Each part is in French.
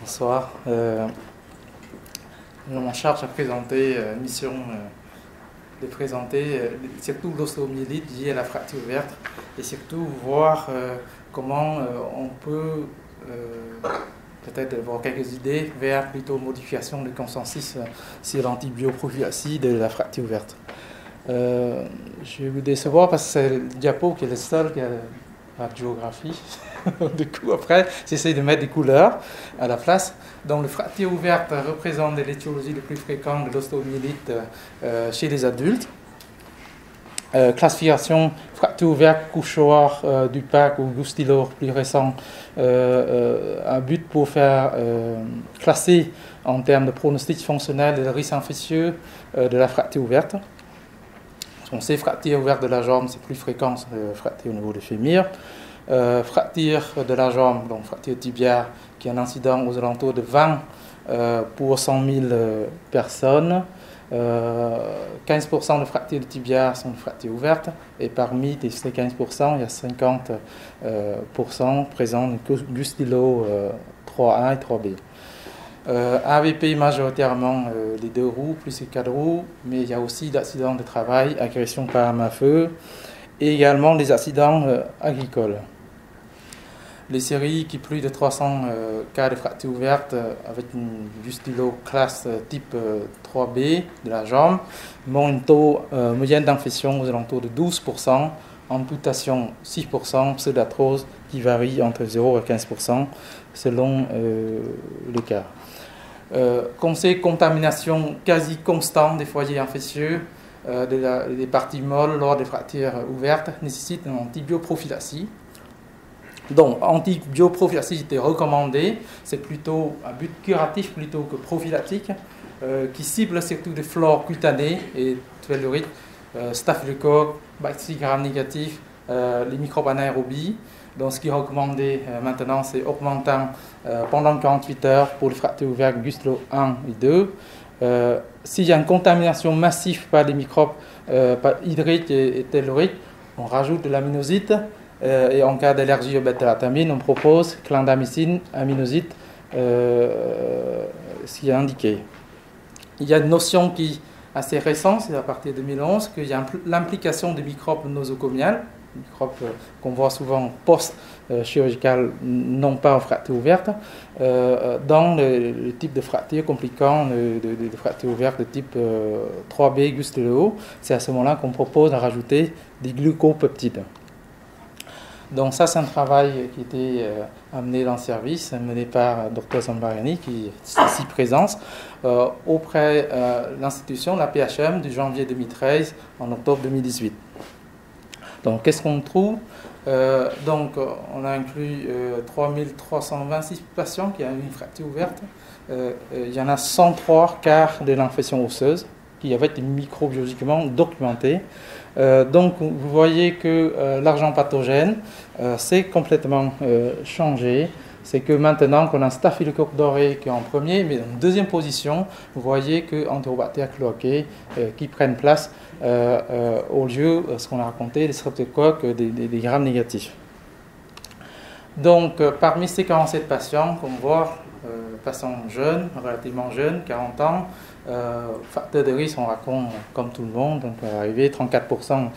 Bonsoir. Mon charge à présenter, mission de présenter surtout l'ostéomyélite liée à la fracture ouverte et surtout voir comment on peut peut-être avoir quelques idées vers plutôt modification de consensus sur l'antibioprophylaxie de la fracture ouverte. Je vais vous décevoir parce que c'est le diapo qui est le seul qui a la géographie. Du coup, après, j'essaie de mettre des couleurs à la place. Donc, le fracture ouverte représente l'étiologie le plus fréquente de l'ostéomyélite chez les adultes. Classification fracture ouverte, couchoir du PAC ou Gustilo plus récent, un but pour faire classer en termes de pronostic fonctionnel le risque infectieux de la fracture ouverte. On sait fracture ouverte de la jambe, c'est plus fréquent que fracture au niveau du fémur. Fracture de la jambe, donc fracture tibiale, qui a un incident aux alentours de 20 pour 100 000 personnes. 15% de fractures de tibia sont des fractures ouvertes, et parmi ces 15%, il y a 50% présents de Gustilo 3A et 3B. AVP majoritairement les 2 roues plus les 4 roues, mais il y a aussi d'accidents de travail, agression par arme à feu et également des accidents agricoles. Les séries qui plus de 300 cas de fractures ouvertes avec une Gustilo classe type 3B de la jambe ont un taux moyen d'infection aux alentours de 12%, amputation 6%, pseudarthrose qui varie entre 0 et 15% selon le cas. Comme c'est contamination quasi constante des foyers infectieux, des parties molles lors des fractures ouvertes nécessitent une antibioprophylaxie. Donc, antibioprophylaxie était recommandée, c'est plutôt un but curatif plutôt que prophylactique, qui cible surtout des flores cutanées et telluriques, staphylocoque, bacilles gram-négatifs, les microbes anaérobies. Donc, ce qui est recommandé maintenant, c'est augmentant pendant 48 heures pour les fractures ouvertes Gustilo 1 et 2. S'il y a une contamination massive par les microbes hydriques et telluriques, on rajoute de l'aminosite. Et en cas d'allergie au bêta-lactamine, on propose clindamycine, aminosite, ce qui est indiqué. Il y a une notion qui est assez récente, c'est à partir de 2011, qu'il y a l'implication des microbes nosocomiales, microbes qu'on voit souvent post-chirurgical, non pas en fracture ouverte, dans le type de fracture compliquant de fracture ouverte de type 3B Gustilo. C'est à ce moment-là qu'on propose de rajouter des glucopeptides. Donc ça, c'est un travail qui a été amené dans le service, mené par Dr Zambariani, qui est ici présent, auprès de l'institution, la PHM, du janvier 2013 en octobre 2018. Donc qu'est-ce qu'on trouve? Donc on a inclus 3326 patients qui ont une fracture ouverte. Il y en a 103 cas de l'infection osseuse qui avaient été microbiologiquement documentés. Donc vous voyez que l'agent pathogène s'est complètement changé. C'est que maintenant qu'on a un staphylocoque doré qui est en premier, mais en deuxième position, vous voyez que Enterobacter cloacae qui prennent place au lieu, ce qu'on a raconté, des streptocoques, des grammes négatifs. Donc parmi ces 47 patients, comme on voit, patients jeunes, relativement jeunes, 40 ans, facteur de risque, on raconte comme tout le monde, donc arrivé 34%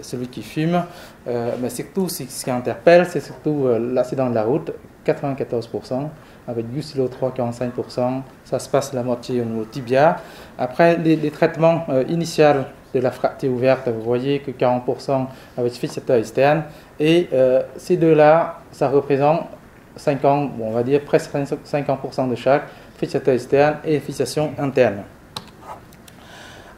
celui qui fume, mais surtout ce qui interpelle, c'est surtout l'accident de la route, 94%, avec Gustilo 3, 45%, ça se passe la moitié au niveau tibia. Après les traitements initiaux de la fracture ouverte, vous voyez que 40% avec fixateur externe, et ces deux-là, ça représente 50, bon, on va dire presque 50% de chaque, fixateur externe et fixation interne.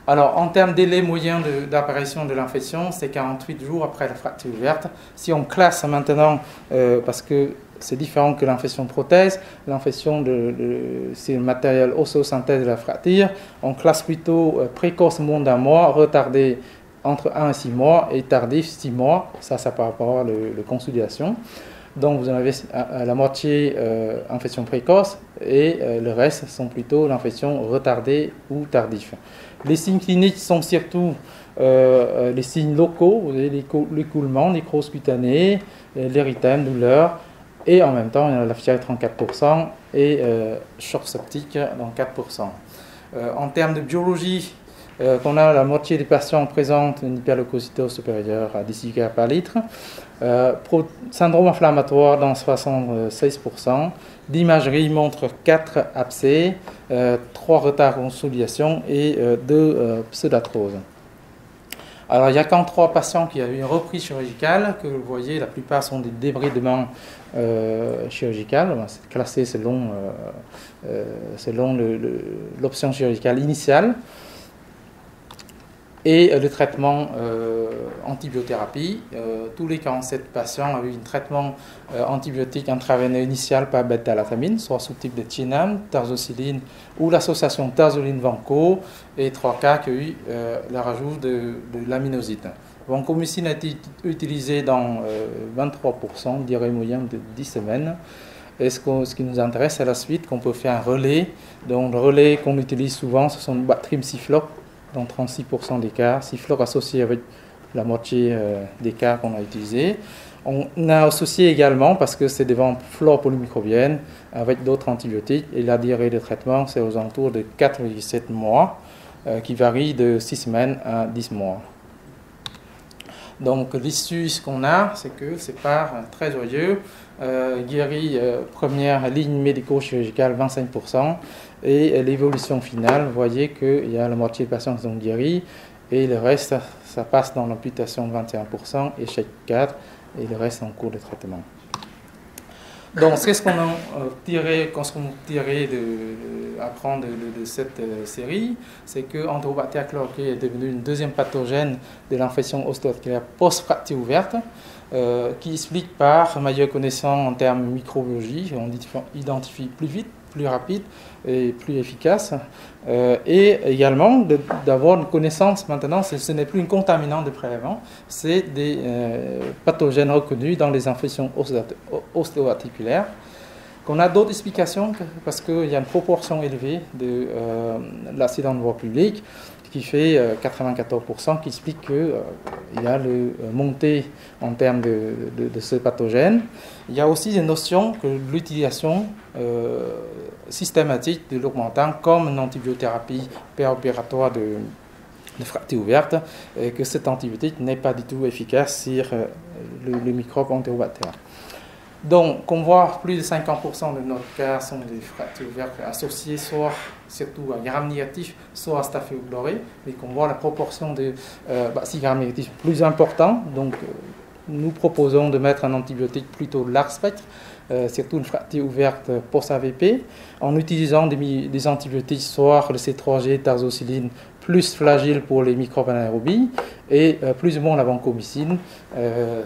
Alors, en termes de délai moyen d'apparition de l'infection, c'est 48 jours après la fracture ouverte. Si on classe maintenant, parce que c'est différent que l'infection prothèse, l'infection c'est le matériel osseo-synthèse de la fracture, on classe plutôt précoce moins d'un mois, retardé entre 1 et 6 mois et tardif 6 mois, ça par rapport à la consolidation. Donc vous en avez à la moitié infection précoce et le reste sont plutôt l'infection retardée ou tardif. Les signes cliniques sont surtout les signes locaux, vous avez l'écoulement, nécrose cutanée, l'érythème, douleur, Et en même temps, il y a la FTI 34% et choc septique dans 4%. En termes de biologie, qu'on a la moitié des patients présentent une hyperleucocytose supérieure à 10 Gr par litre, syndrome inflammatoire dans 76%, l'imagerie montre 4 abcès, 3 retards en consolidation et 2 pseudarthroses. Alors, il n'y a qu'en 3 patients qui ont eu une reprise chirurgicale, que vous voyez, la plupart sont des débridements chirurgicales. C'est classé selon l'option chirurgicale initiale. Et le traitement antibiothérapie, tous les 47 patients ont eu un traitement antibiotique intraveineux initial par bêta-lactamine, soit sous type de Tynam, tarsociline ou l'association tarzoline-vanco, et 3 cas qui ont eu le rajout de l'aminoside. Vancomycine a été utilisé dans 23%, durée moyenne de 10 semaines. Et ce qui nous intéresse, c'est la suite, qu'on peut faire un relais. Donc le relais qu'on utilise souvent, ce sont Bactrim Cifloc, dans 36% des cas, Cifloc associé avec la moitié des cas qu'on a utilisés. On a associé également, parce que c'est des ventes flore polymicrobiennes, avec d'autres antibiotiques, et la durée de traitement, c'est aux alentours de 4,7 mois, qui varie de 6 semaines à 10 mois. Donc l'issue, ce qu'on a, c'est que c'est par très joyeux, guéri première ligne médico-chirurgicale 25%, et l'évolution finale, vous voyez qu'il y a la moitié des patients qui sont guéris, et le reste, ça passe dans l'amputation de 21%, échec 4, et le reste en cours de traitement. Donc, qu'est-ce qu'on a tiré, apprendre de cette série, c'est que Enterobacter chloroquée est devenu une deuxième pathogène de l'infection ostéo-articulaire post-fracture ouverte, qui explique par meilleure connaissance en termes microbiologie, on identifie plus vite, plus rapide et plus efficace, et également d'avoir une connaissance maintenant, ce n'est plus une contaminante de prélèvement, c'est des pathogènes reconnus dans les infections ostéo-articulaires. Qu'on a d'autres explications parce qu'il y a une proportion élevée de l'accident de voie publique qui fait 94%, qui explique qu'il y a le montée en termes de ce pathogène. Il y a aussi des notions que l'utilisation systématique de l'augmentant comme une antibiothérapie péropératoire de fracture ouverte, et que cet antibiotique n'est pas du tout efficace sur le microbe Enterobacter. Donc, on voit plus de 50% de nos cas sont des fractures ouvertes associées soit surtout à gram négatif, soit à Staphylococcus aureus, mais qu'on voit la proportion de bacilles gram négatifs plus importante. Donc, nous proposons de mettre un antibiotique plutôt large spectre, surtout une fracture ouverte post-AVP, en utilisant des antibiotiques, soit le C3G, tarsociline, plus flagile pour les microbes anaérobies, et plus ou moins la vancomycine,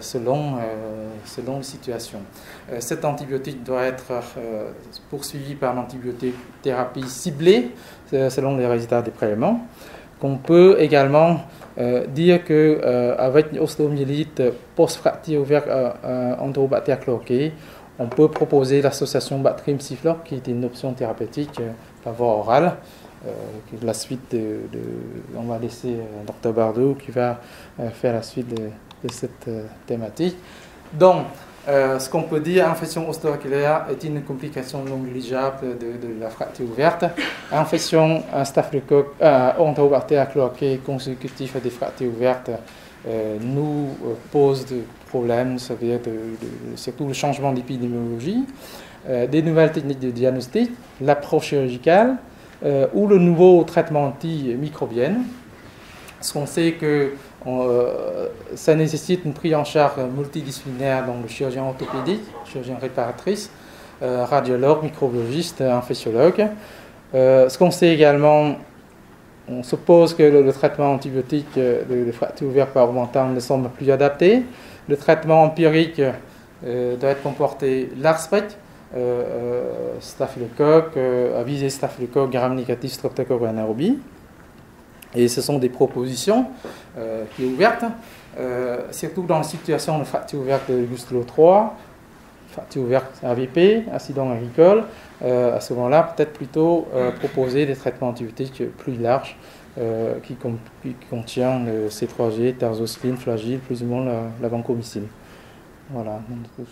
selon la situation. Cet antibiotique doit être poursuivi par une antibiothérapie ciblée, selon les résultats des prélèvements. Qu'on peut également dire qu'avec une ostéomyélite post-fracture ouverte Enterobacter chloroquée, on peut proposer l'association Bactrim Cifloc, qui est une option thérapeutique par voie orale. La suite on va laisser Dr Bardot qui va faire la suite de cette thématique. Donc, ce qu'on peut dire, infection ostéo-articulaire est une complication non négligeable de la fracture ouverte. Infection Enterobacter chloroquée consécutive à des fractures ouvertes nous pose des problèmes, ça veut dire surtout le changement d'épidémiologie, des nouvelles techniques de diagnostic, l'approche chirurgicale, ou le nouveau traitement antimicrobien. Ce qu'on sait que ça nécessite une prise en charge multidisciplinaire, donc le chirurgien orthopédique, chirurgien réparatrice, radiologue, microbiologiste, infectiologue. Ce qu'on sait également, on suppose que le traitement antibiotique de fracture ouverte par augmentant ne semble plus adapté. Le traitement empirique doit être comporté large spectre, staphylocoque, à viser staphylocoque, gram négatif, streptocoque anaérobie. Et ce sont des propositions qui sont ouvertes, surtout dans la situation de fracture ouverte de Gustilo 3, fracture ouverte AVP, accident agricole. À ce moment-là, peut-être plutôt proposer des traitements antibiotiques plus larges qui contiennent le C3G, tarsociline, flagile, plus ou moins la vancomycine. Voilà. Donc,